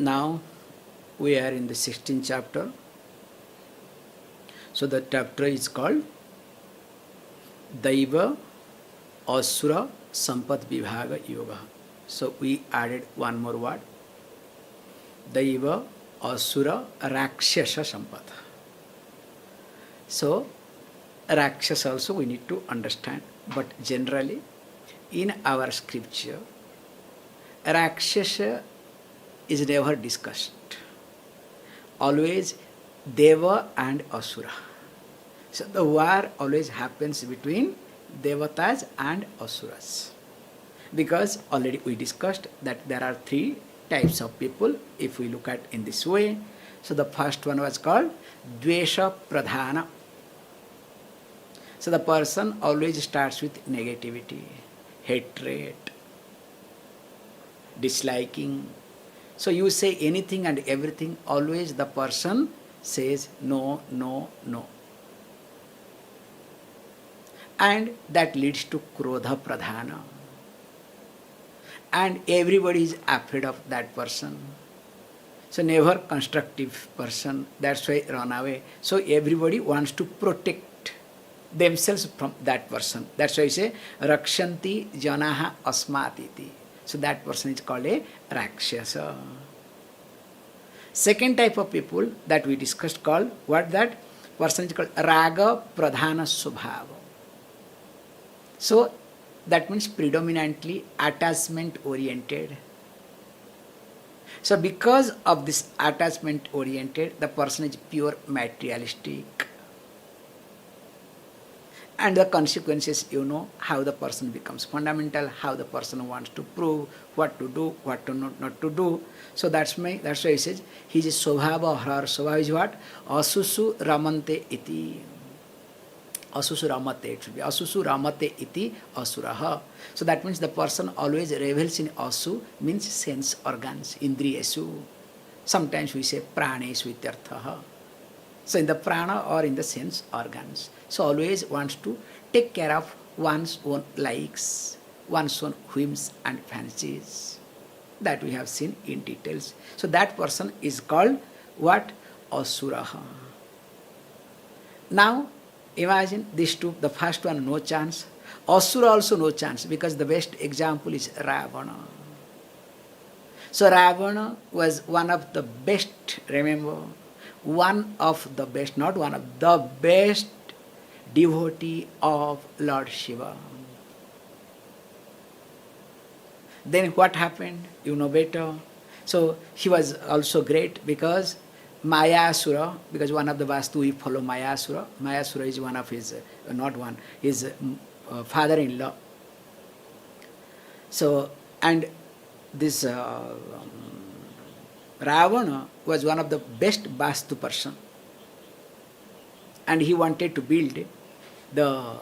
Now we are in the 16th chapter. So the chapter is called Daiva Asura Sampat Vibhaga Yoga. So we added one more word. Daiva Asura Rakshasa Sampat. So Rakshasa also we need to understand. But generally in our scripture, Rakshasa is never discussed. Always Deva and Asura. So the war always happens between Devatas and Asuras. Because already we discussed that there are three types of people if we look at in this way. So the first one was called Dvesha Pradhana. So the person always starts with negativity, hatred, disliking. So you say anything and everything, always the person says no, no, no. And that leads to Krodha Pradhana. And everybody is afraid of that person. So never constructive person, that's why run away. So everybody wants to protect themselves from that person. That's why you say Rakshanti Janaha Asmatiti. So that person is called a Rakshasa. Second type of people that we discussed called, what that person is called Raga Pradhana Subhava. So that means predominantly attachment oriented. So because of this attachment oriented, the person is pure materialistic. And the consequences, you know, how the person becomes fundamental, how the person wants to prove, what to do, what to not to do. So that's why he says, his Swabhava or her Swabhava is what? Asusu Ramante iti. Asusu Ramate, it should be. Asusu Ramate iti Asuraha. So that means the person always revels in Asu, means sense organs, Indriyesu. Sometimes we say Pranesu ityarthaha. So in the prana or in the sense organs. So always wants to take care of one's own likes, one's own whims and fancies. That we have seen in details. So that person is called what? Asuraha. Now imagine these two, the first one no chance, Asura also no chance, because the best example is Ravana. So Ravana was one of the best, remember, one of the best, not one of the best devotee of Lord Shiva. Then what happened? You know better. So he was also great because Mayasura, because one of the Vastu we follow Mayasura. Mayasura is one of his, not one, his father-in-law. So, and this Ravana was one of the best Vastu person. And he wanted to build the,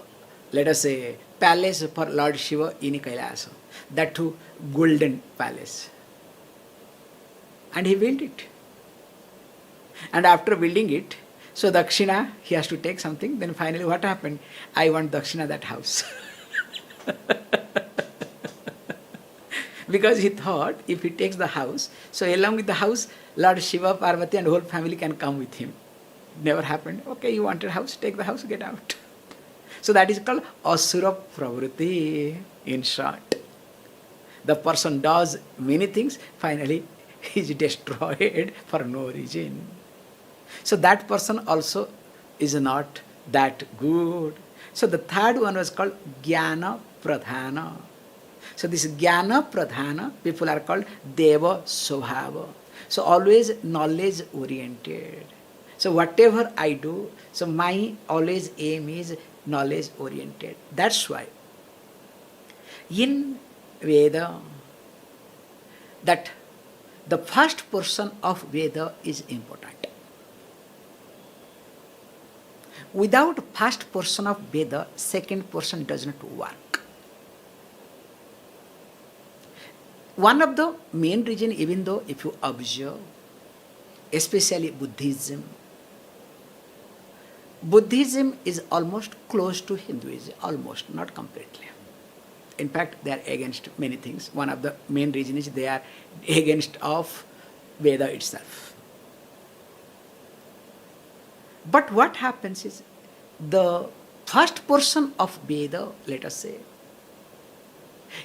let us say, palace for Lord Shiva in Kailasa. That too, golden palace. And he built it. And after building it, so Dakshina, he has to take something. Then finally what happened? I want Dakshina that house. Because he thought if he takes the house, so along with the house, Lord Shiva, Parvati and whole family can come with him. Never happened. Okay, you wanted house, take the house, get out. So that is called Asura Pravruti in short. The person does many things, finally he is destroyed for no reason. So that person also is not that good. So the third one was called Jnana Pradhana. So this Jnana Pradhana, people are called Deva Swabhava. So always knowledge oriented. So whatever I do, so my always aim is knowledge oriented. That's why in Veda, that the first portion of Veda is important. Without first portion of Veda, second portion does not work. One of the main reason, even though if you observe, especially Buddhism is almost close to Hinduism, almost, not completely. In fact, they are against many things. One of the main reasons is they are against of Veda itself. But what happens is, the first portion of Veda, let us say,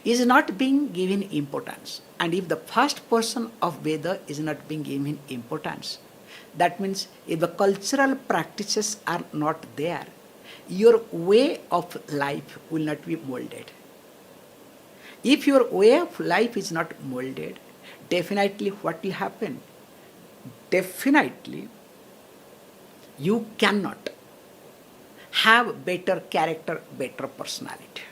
is not being given importance. And if the first portion of Veda is not being given importance, that means if the cultural practices are not there, your way of life will not be molded. If your way of life is not molded, definitely what will happen? Definitely, you cannot have better character, better personality.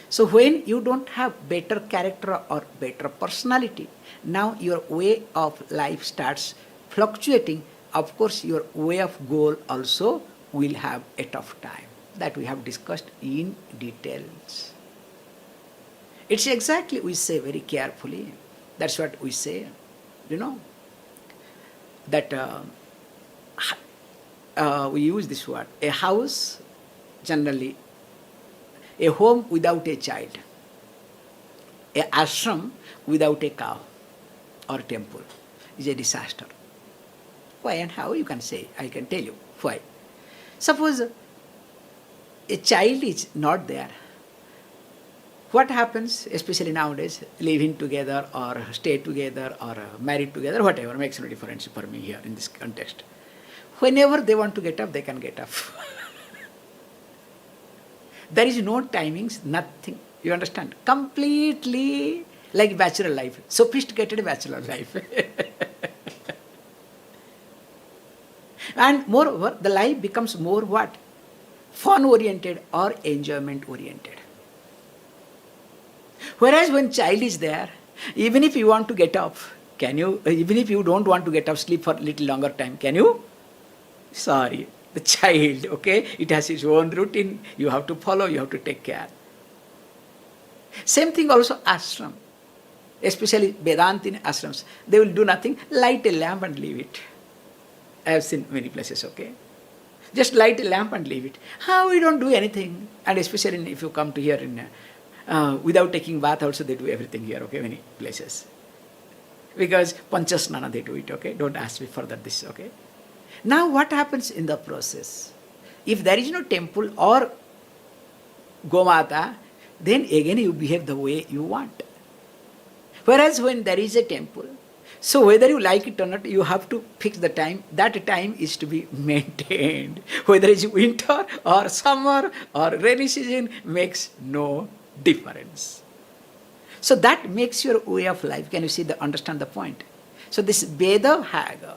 So when you don't have better character or better personality, now your way of life starts fluctuating. Of course, your way of goal also will have a tough time. That we have discussed in details. It's exactly, we say very carefully, that's what we say, that we use this word, a house, generally, a home without a child, a ashram without a cow or temple is a disaster. Why and how, you can say, I can tell you why. Suppose a child is not there. What happens, especially nowadays, living together or stay together or married together, whatever, makes no difference for me here in this context. Whenever they want to get up, they can get up. There is no timings, nothing. You understand? Completely like bachelor life, sophisticated bachelor life. And moreover, the life becomes more what? Fun-oriented or enjoyment-oriented. Whereas when child is there, even if you want to get up, can you? Even if you don't want to get up, sleep for a little longer time, can you? Sorry, the child, okay? It has its own routine. You have to follow, you have to take care. Same thing also ashram. Especially Vedantin ashrams. They will do nothing, light a lamp and leave it. I have seen many places, okay? Just light a lamp and leave it. How we don't do anything? And especially if you come to here in without taking bath also they do everything here, okay, many places. Because Panchasnana they do it, okay? Don't ask me further this, okay? Now what happens in the process? If there is no temple or Gomata, then again you behave the way you want. Whereas when there is a temple, so whether you like it or not, you have to fix the time. That time is to be maintained. Whether it's winter or summer or rainy season makes no difference. So that makes your way of life. Can you see understand the point? So this Veda Bhaga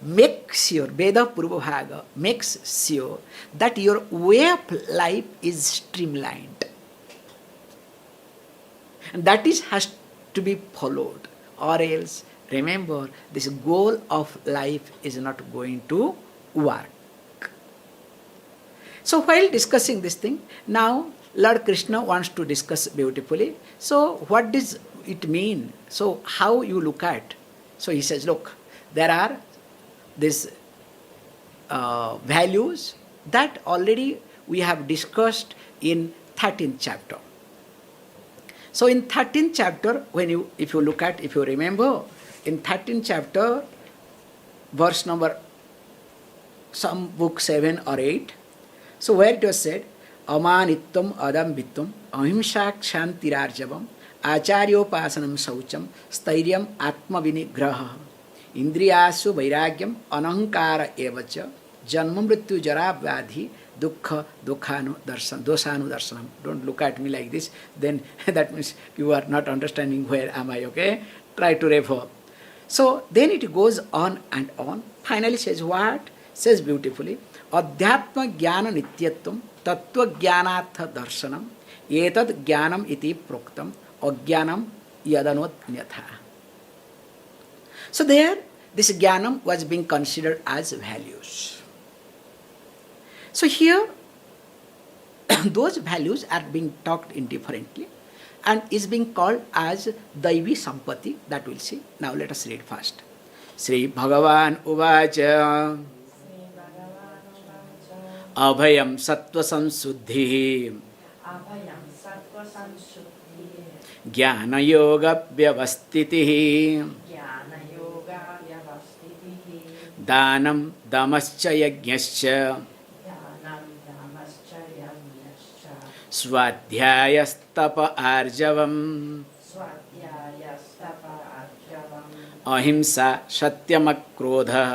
makes sure, Veda Purva Bhaga makes sure that your way of life is streamlined. And that has to be followed, or else remember this goal of life is not going to work. So while discussing this thing, now Lord Krishna wants to discuss beautifully. So what does it mean? So how you look at? So he says, look, there are these values that already we have discussed in 13th chapter. So in 13th chapter, if you remember, in 13th chapter, verse number, some book 7 or 8, so where it was said, Amanitvam adambitvam ahimsa kshantirarjavam acharyopasanam saucham stairyam atma vinigraha indriyasu vairagyam anahankara evacha janma mrityu jara vyadhi dukkha dukhanu dosanu darsanam. Don't look at me like this, then that means you are not understanding where am I, okay? Try to refer. So then it goes on and on. Finally says what? Says beautifully, Adhyatma jnana nityatvam tattva jnanartha darshanam etad jnanam iti proktam ajnanam yadanotnyatha. So there, this jnanam was being considered as values. So here, those values are being talked indifferently and is being called as Daivi Sampati, that we'll see. Now let us read first. Sri Bhagavan Uvacha Abhayam Sattva Samsuddhi ज्ञानयोगव्यवस्थितिः दानं दमश्च यज्ञश्च स्वाध्यायस्तप आर्जवम् अहिंसा सत्यमक्रोधः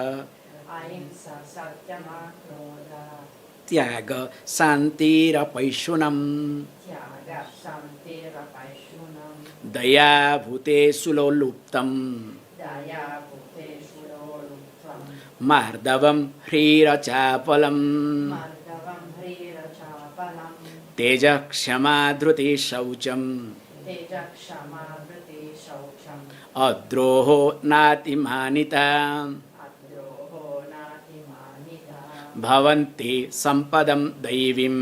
त्याग शान्तिरपैशुनम् दया भूतेषु लोलुप्तम् मार्दवम् ह्रीरचापलम् तेजः क्षमा धृतिः शौचम् अद्रोहो नातिमानिता भवन्ति सम्पदं दैवीम्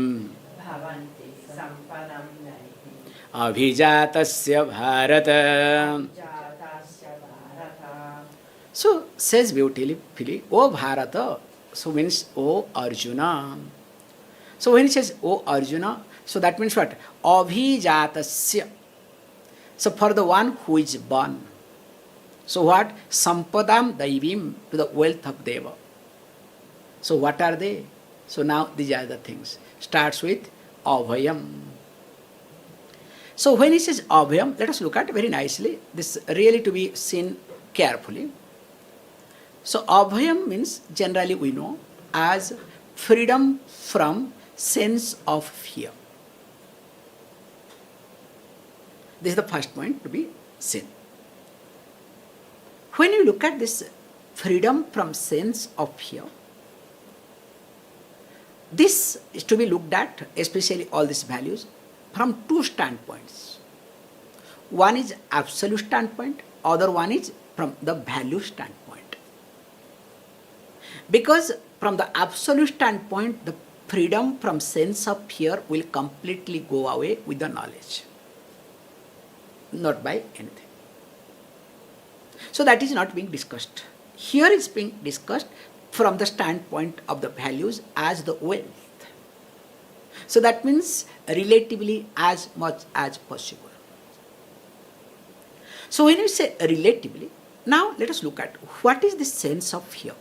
अभिजातस्य Bharat. So says beautifully, O Bharata, so means O Arjuna. So when he says O Arjuna, so that means what? Abhijatasya. So for the one who is born. So what? Sampadam Daivim, to the wealth of Deva. So what are they? So now these are the things. Starts with Abhayam. So when he says Abhayam, let us look at very nicely. This really to be seen carefully. So Abhayam means generally we know as freedom from sense of fear. This is the first point to be seen. When you look at this freedom from sense of fear, this is to be looked at, especially all these values, from two standpoints. One is absolute standpoint, other one is from the value standpoint. Because from the absolute standpoint, the freedom from sense of fear will completely go away with the knowledge, not by anything. So that is not being discussed. Here is being discussed from the standpoint of the values as the wealth. So that means relatively as much as possible. So when you say relatively, now let us look at what is the sense of fear.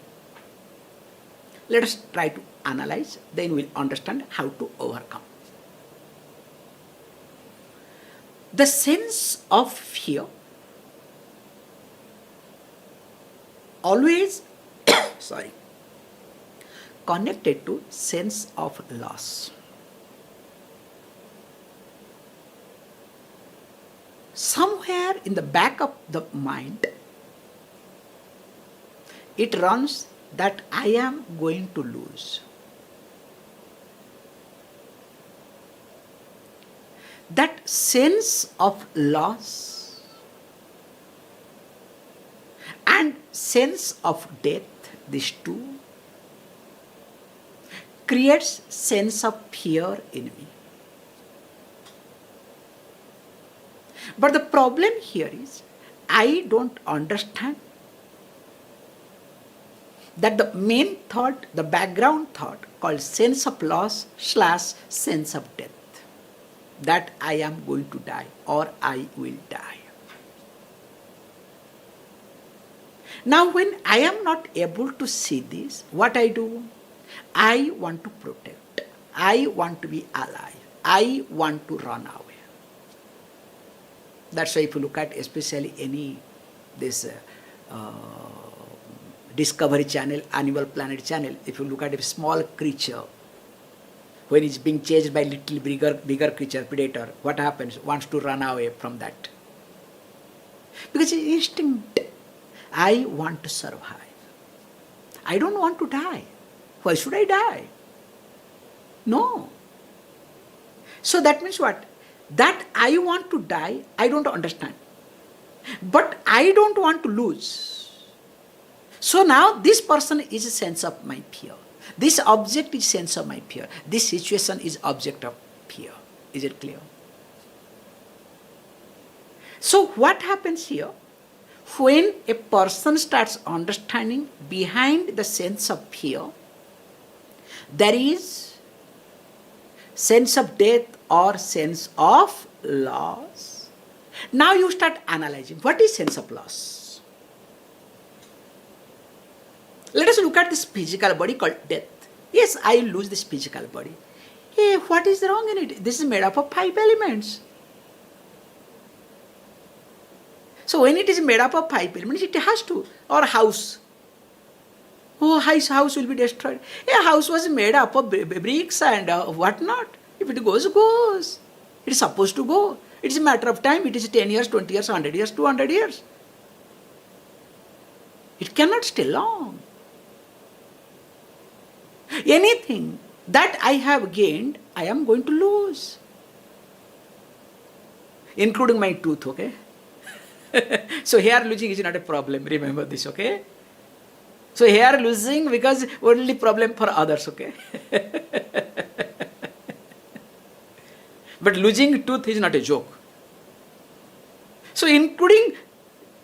Let us try to analyze, then we'll understand how to overcome. The sense of fear always connected to sense of loss. Somewhere in the back of the mind, it runs that I am going to lose. That sense of loss and sense of death, these two, creates sense of fear in me. But the problem here is, I don't understand that the main thought, the background thought called sense of loss / sense of death, that I am going to die or I will die. Now when I am not able to see this, what I do? I want to protect. I want to be alive. I want to run away. That's why if you look at especially any this Discovery Channel, Animal Planet Channel, if you look at a small creature, when it's being chased by little bigger creature, predator, what happens? Wants to run away from that. Because it's instinct. I want to survive. I don't want to die. Why should I die? No. So that means what? That I want to die, I don't understand. But I don't want to lose. So now this person is a sense of my fear. This object is sense of my fear. This situation is object of fear. Is it clear? So what happens here? When a person starts understanding behind the sense of fear, there is sense of death or sense of loss. Now you start analyzing. What is sense of loss? Let us look at this physical body called death. Yes, I lose this physical body. Hey, what is wrong in it? This is made up of 5 elements. So when it is made up of 5 elements, it has to. Or house. Oh, house will be destroyed. A house was made up of bricks and whatnot. If it goes, goes. It is supposed to go. It is a matter of time. It is 10 years, 20 years, 100 years, 200 years. It cannot stay long. Anything that I have gained, I am going to lose. Including my tooth, okay? So hair losing is not a problem. Remember this, okay? So hair losing because only problem for others, okay? But losing tooth is not a joke. So including,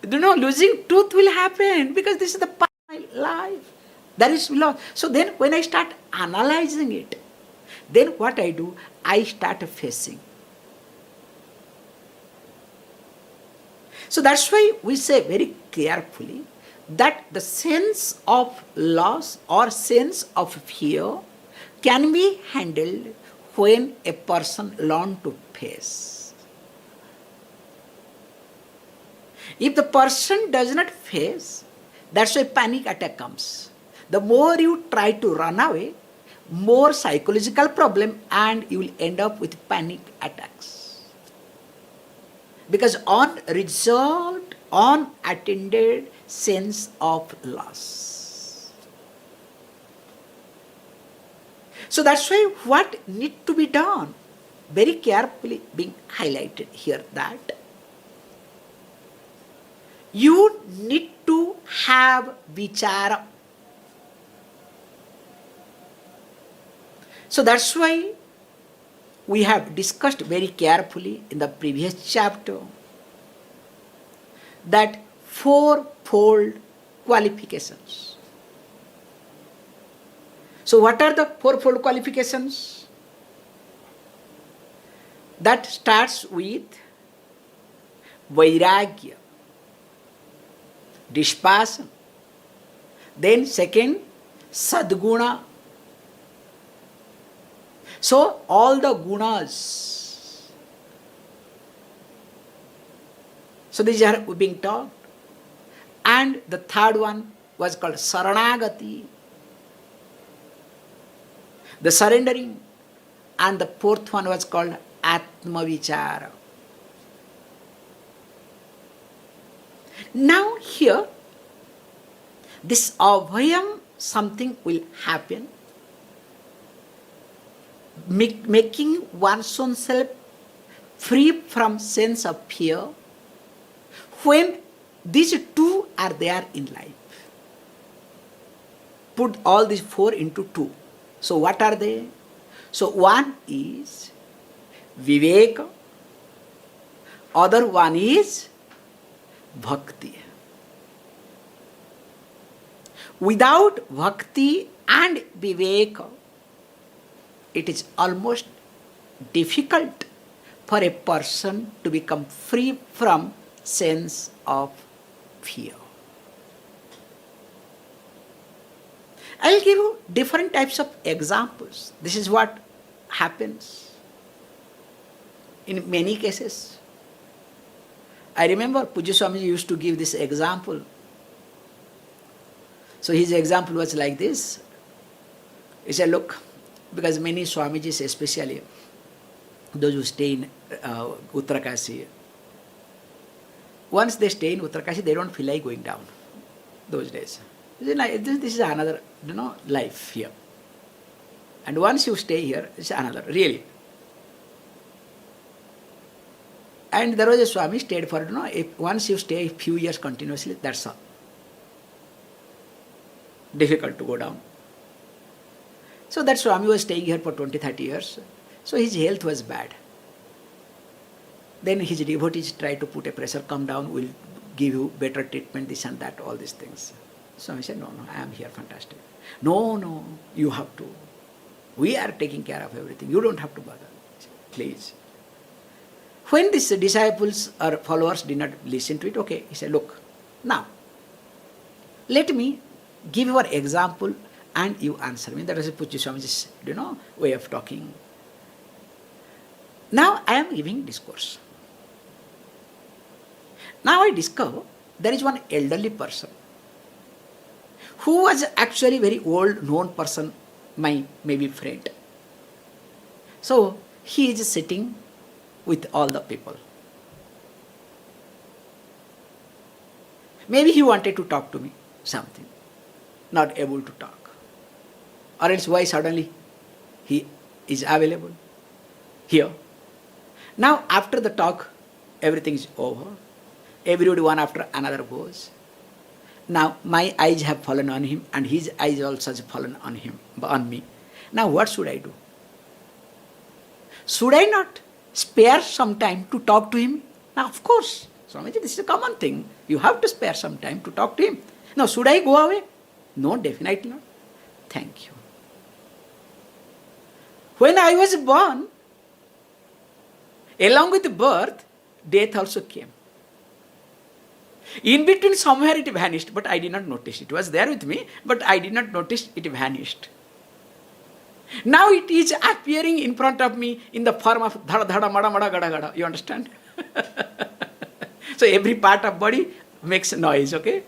losing tooth will happen because this is the part of my life. That is loss. So then when I start analyzing it, then what I do, I start facing. So that's why we say very carefully that the sense of loss or sense of fear can be handled when a person learns to face. If the person does not face, that's why panic attack comes. The more you try to run away, more psychological problem and you will end up with panic attacks. Because unresolved, unattended sense of loss. So that's why what need to be done, very carefully being highlighted here, that you need to have vichara. So that's why we have discussed very carefully in the previous chapter that 4-fold qualifications. So what are the 4-fold qualifications? That starts with Vairagya, dispassion. Then second, Sadguna. So all the gunas. So these are being taught. And the third one was called Saranagati, the surrendering. And the fourth one was called Atmavichara. Now here, this abhayam, something will happen, making one's own self free from sense of fear when these two are there in life. Put all these 4 into 2. So what are they? So one is Viveka, other one is Bhakti. Without Bhakti and Viveka, it is almost difficult for a person to become free from sense of fear. I will give you different types of examples. This is what happens in many cases. I remember Pujya Swamiji used to give this example. So his example was like this. He said, look, because many Swamijis, especially those who stay in Uttarakanshi, once they stay in Uttarakanshi, they don't feel like going down those days. This is another, life here. And once you stay here, it's another, really. And there was a Swami stayed for, once you stay a few years continuously, that's all. Difficult to go down. So that Swami was staying here for 20-30 years. So his health was bad. Then his devotees tried to put a pressure, come down, we'll give you better treatment, this and that, all these things. Swami said, no, I am here, fantastic. No, you have to. We are taking care of everything. You don't have to bother. Please. When these disciples or followers did not listen to it, okay, he said, look, now, let me give you an example and you answer me. That is Puchi Swamiji's, way of talking. Now I am giving discourse. Now I discover there is one elderly person who was actually very old known person, my maybe friend. So he is sitting with all the people. Maybe he wanted to talk to me something, not able to talk. Or else why suddenly he is available here. Now after the talk, everything is over. Everybody one after another goes. Now my eyes have fallen on him and his eyes also have fallen on me. Now what should I do? Should I not spare some time to talk to him? Now of course, Swamiji, this is a common thing. You have to spare some time to talk to him. Now should I go away? No, definitely not. Thank you. When I was born, along with birth, death also came. In between somewhere it vanished, but I did not notice. It was there with me, but I did not notice it vanished. Now it is appearing in front of me in the form of dhada dhada mada mada gada gada. You understand? So every part of body makes noise, okay?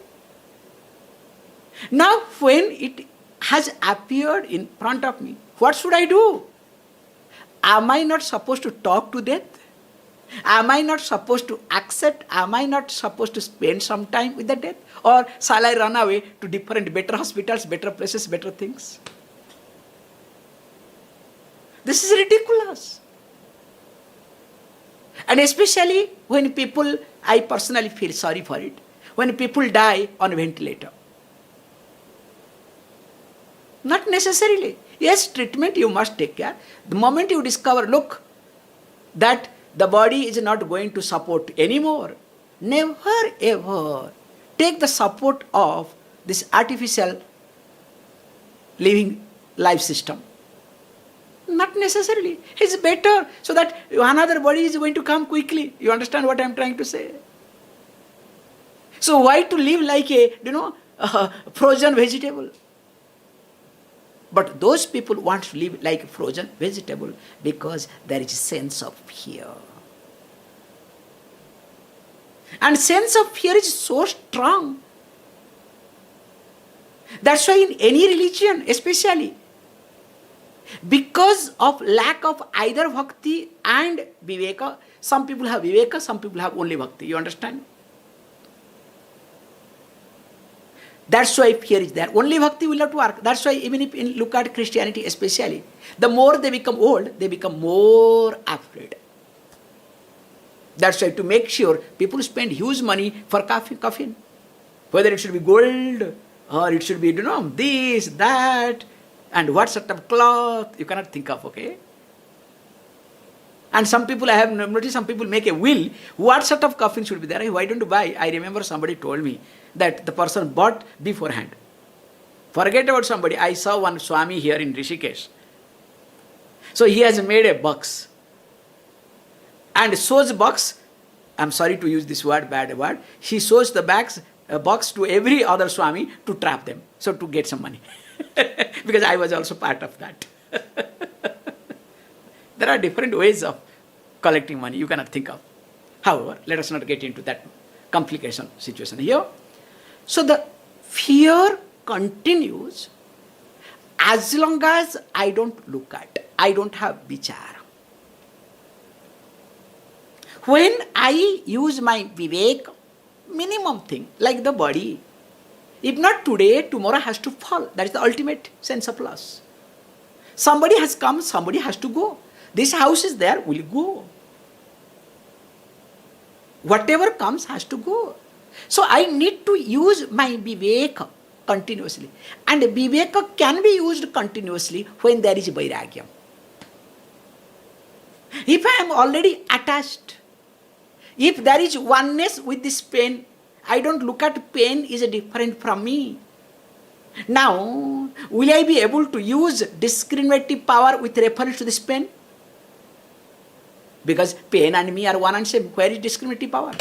Now when it has appeared in front of me, what should I do? Am I not supposed to talk to death? Am I not supposed to accept? Am I not supposed to spend some time with the death? Or shall I run away to different, better hospitals, better places, better things? This is ridiculous. And especially when people, I personally feel sorry for it, when people die on a ventilator. Not necessarily. Yes, treatment you must take care. The moment you discover, look, that the body is not going to support anymore, never ever take the support of this artificial living life system. Not necessarily. It's better so that another body is going to come quickly. You understand what I am trying to say? So why to live like a frozen vegetable? But those people want to live like a frozen vegetable because there is a sense of fear. And sense of fear is so strong. That's why in any religion, especially, because of lack of either bhakti and viveka, some people have viveka, some people have only bhakti. You understand? That's why fear is there. Only bhakti will not work. That's why even if you look at Christianity especially, the more they become old, they become more afraid. That's why to make sure people spend huge money for coffin. Whether it should be gold or it should be, this, that, and what sort of cloth, you cannot think of, okay? And some people, I have noticed, some people make a will, what sort of coffin should be there? Why don't you buy? I remember somebody told me that the person bought beforehand. Forget about somebody. I saw one Swami here in Rishikesh. So he has made a box. And shows box, I'm sorry to use this word, bad word, he shows the box to every other Swami to trap them. So to get some money. Because I was also part of that. There are different ways of collecting money you cannot think of. However, let us not get into that complication situation here. So the fear continues as long as I don't look at, I don't have vichara. When I use my vivek, minimum thing, like the body, if not today, tomorrow has to fall. That is the ultimate sense of loss. Somebody has come, somebody has to go. This house is there, will go. Whatever comes has to go. So I need to use my viveka continuously. And viveka can be used continuously when there is vairagya. If I am already attached, if there is oneness with this pain, I don't look at pain is different from me. Now, will I be able to use discriminative power with reference to this pain? Because pain and me are one and same. Where is discriminative power?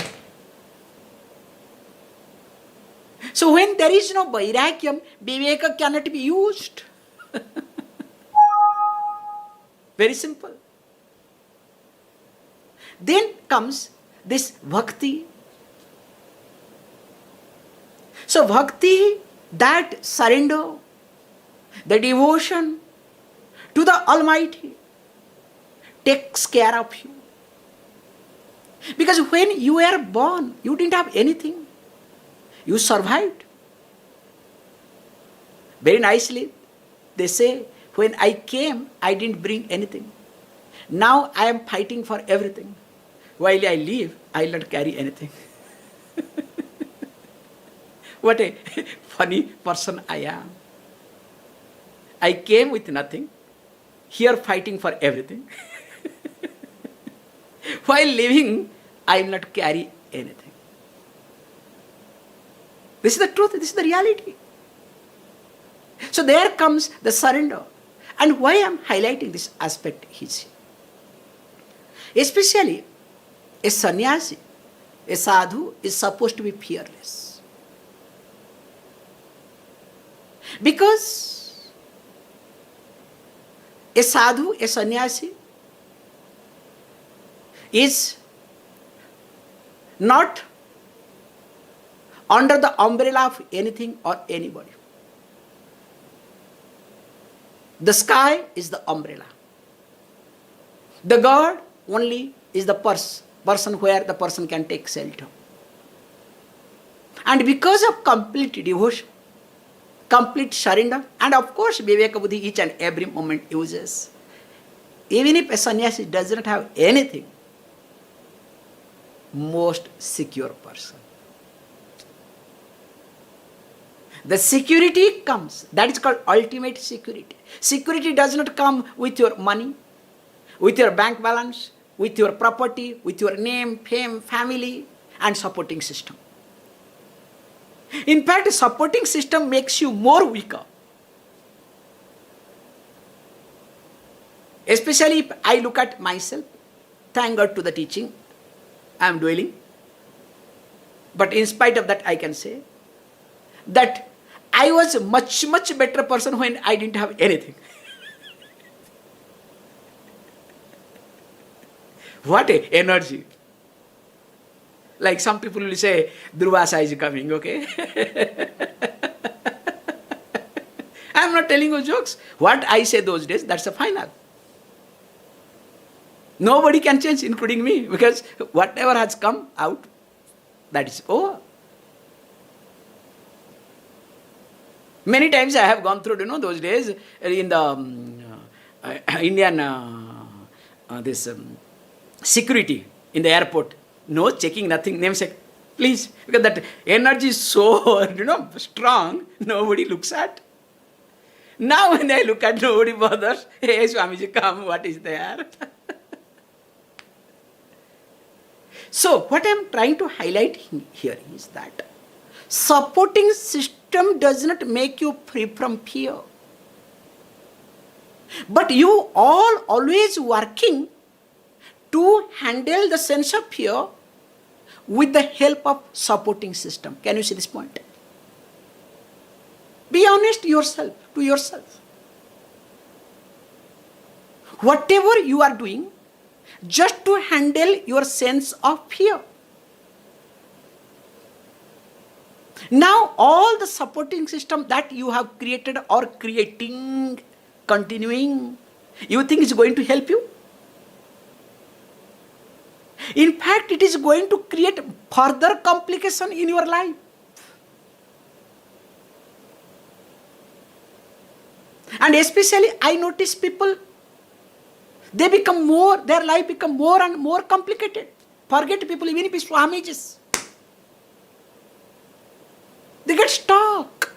So when there is no vairagyam, viveka cannot be used. Very simple. Then comes this bhakti. So bhakti, that surrender, the devotion to the Almighty, takes care of you. Because when you were born, you didn't have anything. You survived. Very nicely, they say, when I came, I didn't bring anything. Now I am fighting for everything. While I live, I will not carry anything. What a funny person I am. I came with nothing, here fighting for everything. While living, I will not carry anything. This is the truth, this is the reality. So there comes the surrender. And why I am highlighting this aspect is, especially a sannyasi, a sadhu is supposed to be fearless. Because a sadhu, a sannyasi, is not under the umbrella of anything or anybody. The sky is the umbrella. The God only is the person where the person can take shelter. And because of complete devotion, complete surrender, and of course Viveka Buddhi each and every moment uses. Even if a sannyasi does not have anything, most secure person. The security comes, that is called ultimate security. Security does not come with your money, with your bank balance, with your property, with your name, fame, family, and supporting system. In fact, supporting system makes you more weaker. Especially if I look at myself, thank God to the teaching I am dwelling. But in spite of that, I can say that I was a much, much better person when I didn't have anything. What a energy. Like some people will say, Durvasa is coming, okay? I am not telling you jokes. What I say those days, that's the final. Nobody can change, including me, because whatever has come out, that is over. Many times I have gone through, those days in the Indian security in the airport. No checking, nothing, namesake, please. Because that energy is so, strong, nobody looks at. Now when I look at, nobody bothers. Hey, Swamiji, come, what is there? So, what I am trying to highlight here is that supporting system does not make you free from fear. But you all always working to handle the sense of fear with the help of supporting system. Can you see this point? Be honest to yourself. Whatever you are doing, just to handle your sense of fear. Now all the supporting system that you have created or creating, continuing, you think is going to help you? In fact, it is going to create further complication in your life. And especially I notice people, their life become more and more complicated. Forget people, even if it's Swamijis. They get stuck.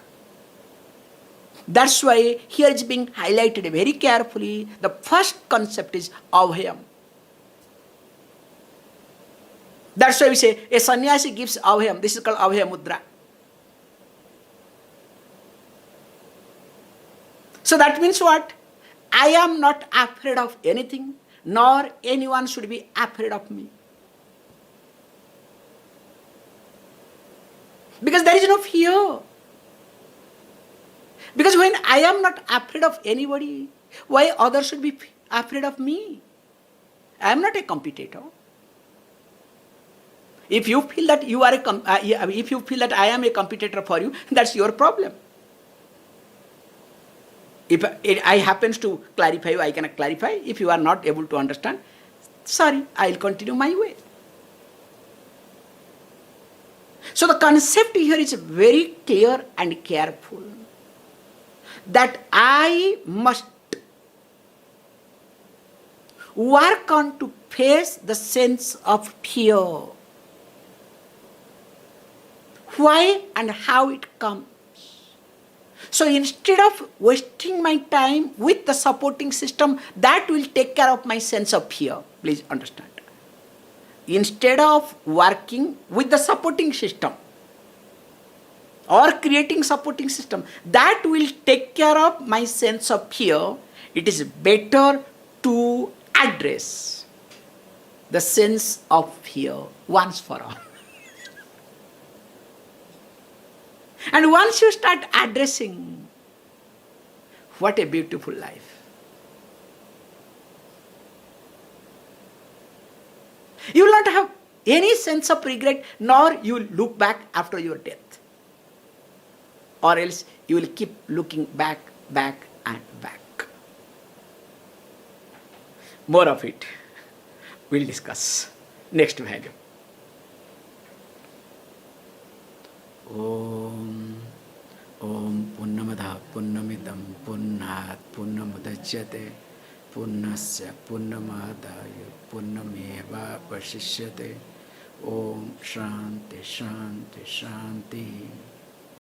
That's why here is being highlighted very carefully. The first concept is abhayam. That's why we say a sannyasi gives abhayam. This is called abhaya mudra. So that means what? I am not afraid of anything. nor anyone should be afraid of me. Because there is no fear. Because when I am not afraid of anybody, why others should be afraid of me? I am not a competitor. If you feel that if you feel that I am a competitor for you, that's your problem. If I happens to clarify you, I can clarify. If you are not able to understand, sorry, I will continue my way. So the concept here is very clear and careful, that I must work on to face the sense of fear. Why and how it comes. So instead of wasting my time with the supporting system, that will take care of my sense of fear. Please understand. Instead of working with the supporting system or creating supporting system, that will take care of my sense of fear, it is better to address the sense of fear once for all. And once you start addressing, what a beautiful life. You will not have any sense of regret, nor you will look back after your death. Or else you will keep looking back and back. More of it we'll discuss next value. Om Purnamada Purnamidam Purnat Purnamudachyate Purnasya Purnamadaya Purnameva Vasishyate. Om Shanti Shanti Shanti.